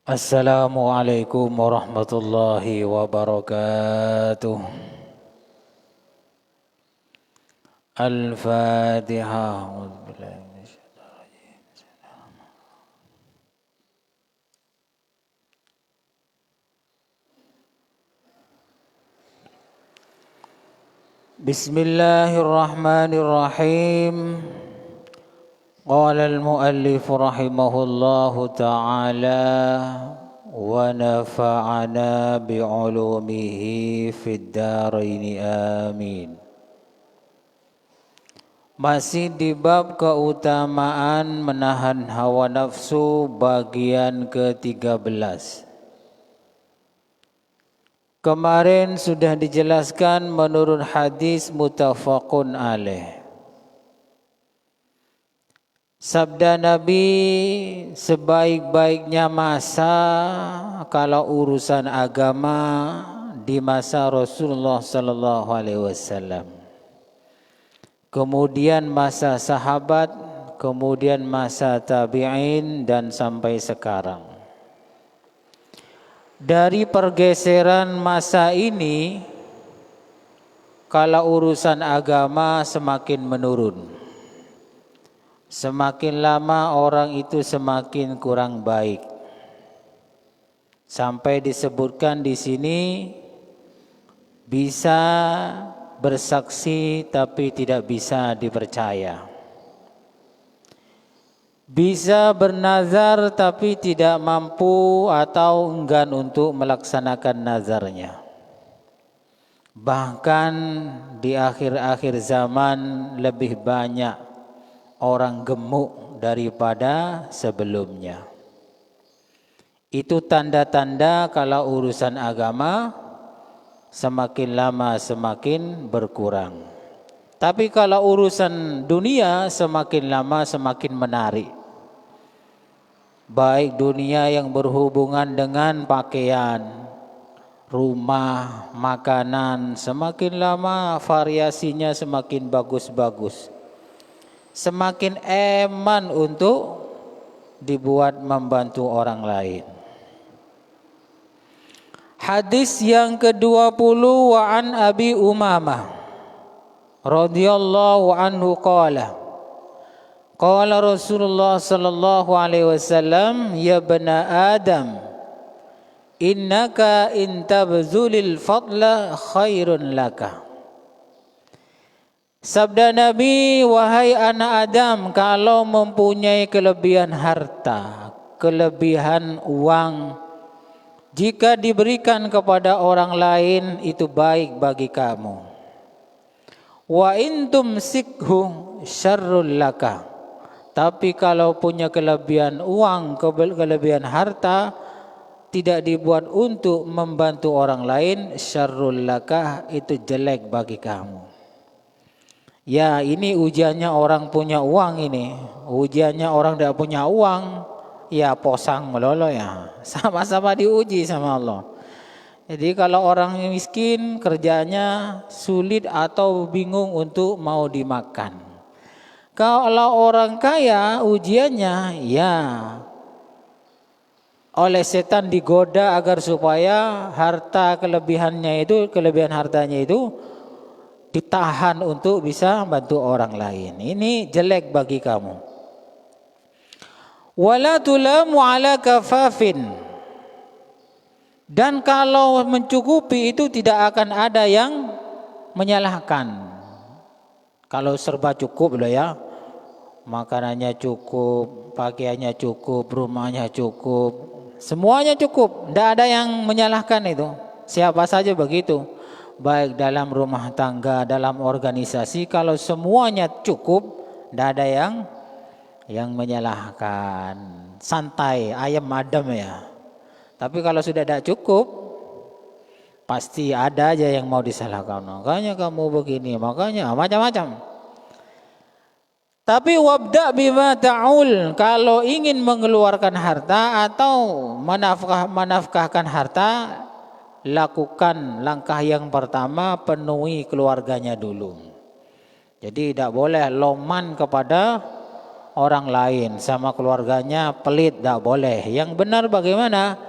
Assalamualaikum warahmatullahi wabarakatuh. Al-Fatihah. Bismillahirrahmanirrahim. Qala al-muallif rahimahullahu ta'ala wa nafa'ana bi'ulumihi fid dharain amin. Masih di bab keutamaan menahan hawa nafsu bagian ke-13. Kemarin sudah dijelaskan menurut hadis muttafaqun alaih. Sabda Nabi, sebaik-baiknya masa kalau urusan agama di masa Rasulullah sallallahu alaihi wasallam. Kemudian masa sahabat, kemudian masa tabi'in dan sampai sekarang. Dari pergeseran masa ini, kalau urusan agama semakin menurun. Semakin lama orang itu semakin kurang baik. Sampai disebutkan di sini bisa bersaksi tapi tidak bisa dipercaya. Bisa bernazar tapi tidak mampu atau enggan untuk melaksanakan nazarnya. Bahkan di akhir-akhir zaman lebih banyak orang gemuk daripada sebelumnya. Itu tanda-tanda kalau urusan agama semakin lama semakin berkurang. Tapi kalau urusan dunia semakin lama semakin menarik. Baik dunia yang berhubungan dengan pakaian, rumah, makanan, semakin lama variasinya semakin bagus-bagus. Semakin eman untuk dibuat membantu orang lain. Hadis yang ke-20 wa an Abi Umamah radhiyallahu anhu qala Rasulullah sallallahu alaihi wasallam ya bani Adam innaka in tabzulil fadla khairun laka. Sabda Nabi, wahai anak Adam, kalau mempunyai kelebihan harta, kelebihan uang, jika diberikan kepada orang lain itu baik bagi kamu. Wa in tumsikhu syarrul laka. Tapi kalau punya kelebihan uang, kelebihan harta, tidak dibuat untuk membantu orang lain, syarrul laka, itu jelek bagi kamu. Ya, ini ujiannya orang punya uang ini. Ujiannya orang tidak punya uang, ya posang melolo ya. Sama-sama diuji sama Allah. Jadi kalau orang miskin kerjanya sulit atau bingung untuk mau dimakan. Kalau orang kaya ujiannya ya oleh setan digoda agar supaya kelebihan hartanya itu ditahan untuk bisa bantu orang lain. Ini jelek bagi kamu. Wala tulamu ala kafafin. Dan kalau mencukupi itu tidak akan ada yang menyalahkan. Kalau serba cukup loh ya. Makanannya cukup, pakaiannya cukup, rumahnya cukup, semuanya cukup. Tidak ada yang menyalahkan itu. Siapa saja begitu. Baik dalam rumah tangga, dalam organisasi, kalau semuanya cukup, tidak ada yang menyalahkan. Santai, ayam adem ya. Tapi kalau sudah tidak cukup, pasti ada aja yang mau disalahkan. Makanya kamu begini, makanya macam-macam. Tapi wabda bima ta'ul, kalau ingin mengeluarkan harta atau menafkahkan harta, lakukan langkah yang pertama, penuhi keluarganya dulu. Jadi tidak boleh loman kepada orang lain, sama keluarganya pelit, tidak boleh. Yang benar bagaimana?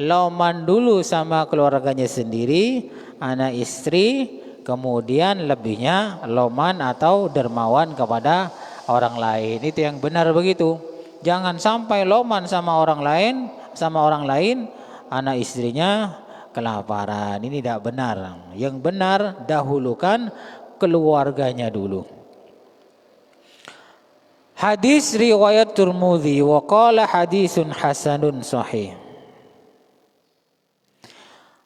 Loman dulu sama keluarganya sendiri, anak istri, kemudian lebihnya loman atau dermawan kepada orang lain. Itu yang benar begitu. Jangan sampai loman sama orang lain, anak istrinya kelaparan. Ini tidak benar. Yang benar dahulukan keluarganya dulu. Hadis riwayat Tirmidzi wa qala hadisun hasanun sahih.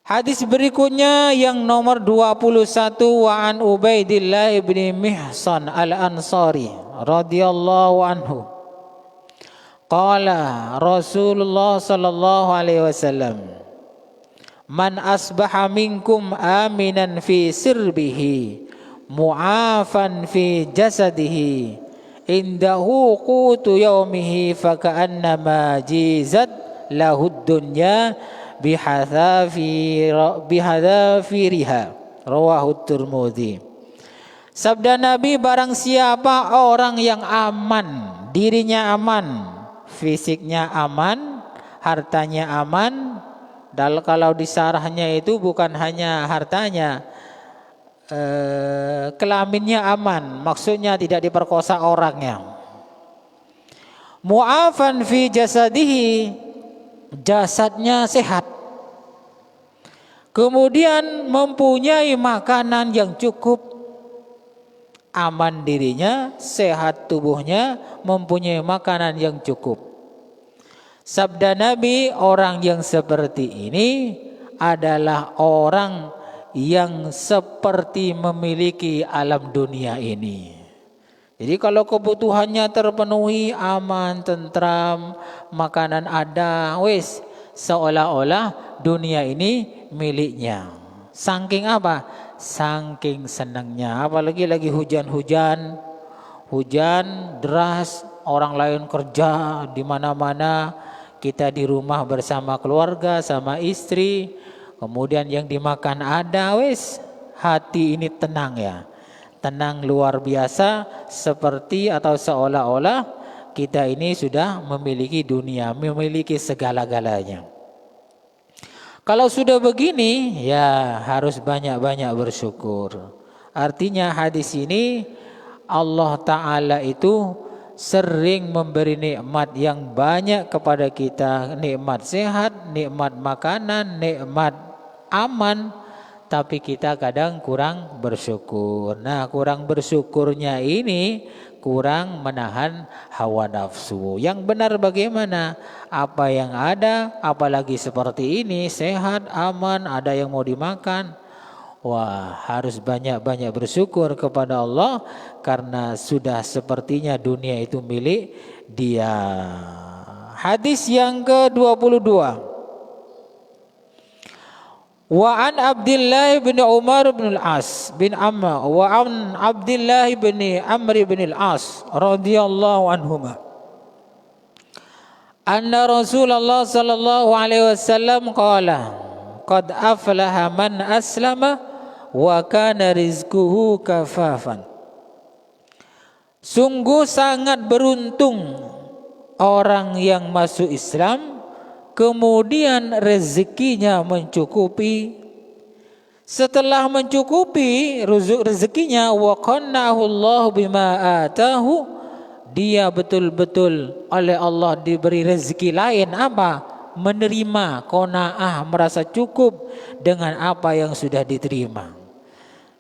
Hadis berikutnya yang nomor 21, wa an Ubaidillah bin Mihsan al-Ansari radhiyallahu anhu. Qala Rasulullah sallallahu alaihi wasallam, man asbaha minkum aminan fi sirbihi mu'afan fi jasadihi indahu qutu yaumihi faka'annama jizat lahud dunya bihadafiriha rawahu Tirmidzi. Sabda Nabi, barang siapa orang yang aman, dirinya aman, fisiknya aman, hartanya aman. Kalau disarahnya itu bukan hanya hartanya, kelaminnya aman, maksudnya tidak diperkosa orangnya. Mu'afan fi jasadihi, jasadnya sehat. Kemudian mempunyai makanan yang cukup, aman dirinya, sehat tubuhnya, mempunyai makanan yang cukup. Sabda Nabi, orang yang seperti ini adalah orang yang seperti memiliki alam dunia ini. Jadi kalau kebutuhannya terpenuhi, aman, tentram, makanan ada, wis seolah-olah dunia ini miliknya. Saking apa? Saking senangnya. Apalagi lagi hujan deras, orang lain kerja di mana-mana, kita di rumah bersama keluarga, sama istri, kemudian yang dimakan ada, wis hati ini tenang ya. Tenang luar biasa, seperti atau seolah-olah kita ini sudah memiliki dunia, memiliki segala-galanya. Kalau sudah begini, ya harus banyak-banyak bersyukur. Artinya hadis ini Allah Ta'ala itu sering memberi nikmat yang banyak kepada kita. Nikmat sehat, nikmat makanan, nikmat aman. Tapi kita kadang kurang bersyukur. Nah, kurang bersyukurnya ini kurang menahan hawa nafsu. Yang benar bagaimana? Apa yang ada, apalagi seperti ini, sehat, aman, ada yang mau dimakan. Wah, harus banyak-banyak bersyukur kepada Allah karena sudah sepertinya dunia itu milik Dia. Hadis yang ke-22. Wa an Abdullah bin Umar bin al-As bin Amma wa an Abdullah bin Amr bin al-As radhiyallahu anhuma anna Rasulullah sallallahu alaihi wasallam qala qad aflaha man aslama wa kana rizquhu kafafan. Sungguh sangat beruntung orang yang masuk Islam kemudian rezekinya mencukupi. Setelah mencukupi rezekinya, wa qannahu Allah bima atahu, dia betul-betul oleh Allah diberi rezeki lain apa? Menerima, qanaah, merasa cukup dengan apa yang sudah diterima.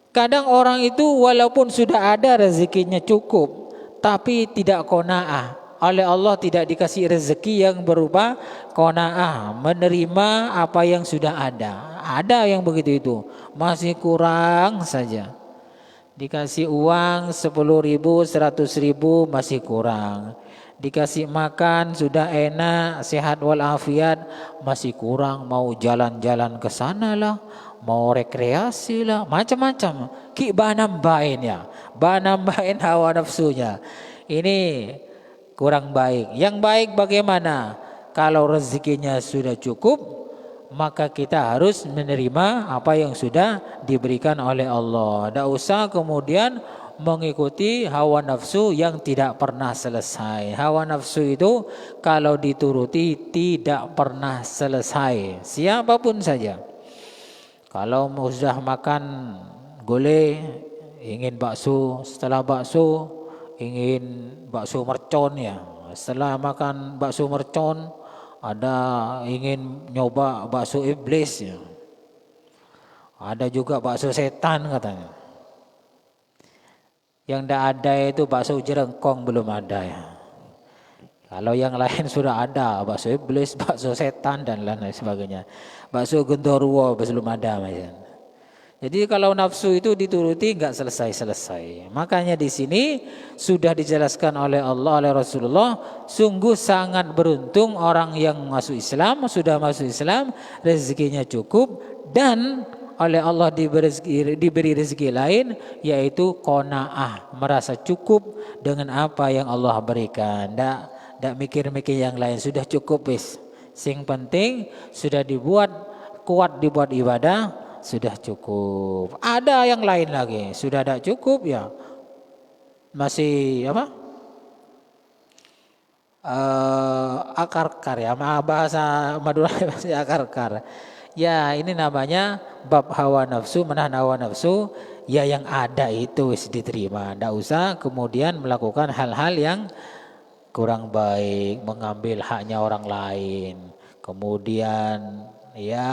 Kadang orang itu walaupun sudah ada rezekinya cukup, tapi tidak qanaah. Oleh Allah tidak dikasih rezeki yang berupa qanaah, menerima apa yang sudah ada. Ada yang begitu itu, masih kurang saja. Dikasih uang 10.000, 100.000 masih kurang. Dikasih makan sudah enak, sehat walafiat masih kurang. Mau jalan-jalan ke sana lah, mau rekreasi lah, macam-macam. Ki banambain ya, banambain hawa nafsunya. Ini kurang baik. Yang baik bagaimana? Kalau rezekinya sudah cukup, maka kita harus menerima apa yang sudah diberikan oleh Allah. Tidak usah kemudian mengikuti hawa nafsu yang tidak pernah selesai. Hawa nafsu itu kalau dituruti tidak pernah selesai, siapapun saja. Kalau sudah makan gulai ingin bakso, setelah bakso ingin bakso mercon ya. Setelah makan bakso mercon ada ingin nyoba bakso iblis ya. Ada juga bakso setan katanya. Yang tidak ada itu bakso jerengkong belum ada ya. Kalau yang lain sudah ada, bakso iblis, bakso setan dan lain sebagainya. Bakso genderuwo belum ada Mas. Jadi kalau nafsu itu dituruti enggak selesai-selesai. Makanya di sini sudah dijelaskan oleh Allah, oleh Rasulullah, sungguh sangat beruntung orang yang masuk Islam, sudah masuk Islam, rezekinya cukup dan oleh Allah diberi rezeki lain, yaitu qanaah, merasa cukup dengan apa yang Allah berikan. Ndak mikir-mikir yang lain, sudah cukup wis. Sing penting sudah dibuat kuat dibuat ibadah, sudah cukup. Ada yang lain lagi, sudah tidak cukup ya masih apa? Akar-akar ya, bahasa Madura masih akar-akar. Ya ini namanya bab hawa nafsu, menahan hawa nafsu. Ya yang ada itu wis diterima, tidak usah kemudian melakukan hal-hal yang kurang baik, mengambil haknya orang lain, kemudian ya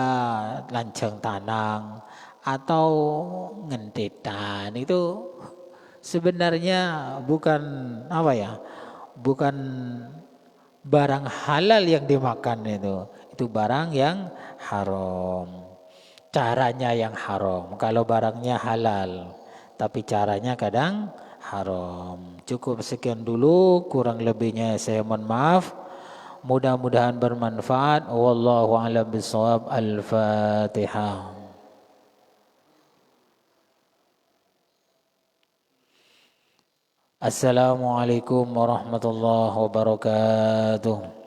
lancang tanang atau ngentitan, itu sebenarnya bukan apa ya, bukan barang halal yang dimakan, itu barang yang haram, caranya yang haram. Kalau barangnya halal tapi caranya kadang haram. Cukup sekian dulu, kurang lebihnya saya mohon maaf. Mudah-mudahan bermanfaat. Wallahu a'lam bishawab. Al-Fatihah. Assalamualaikum warahmatullahi wabarakatuh.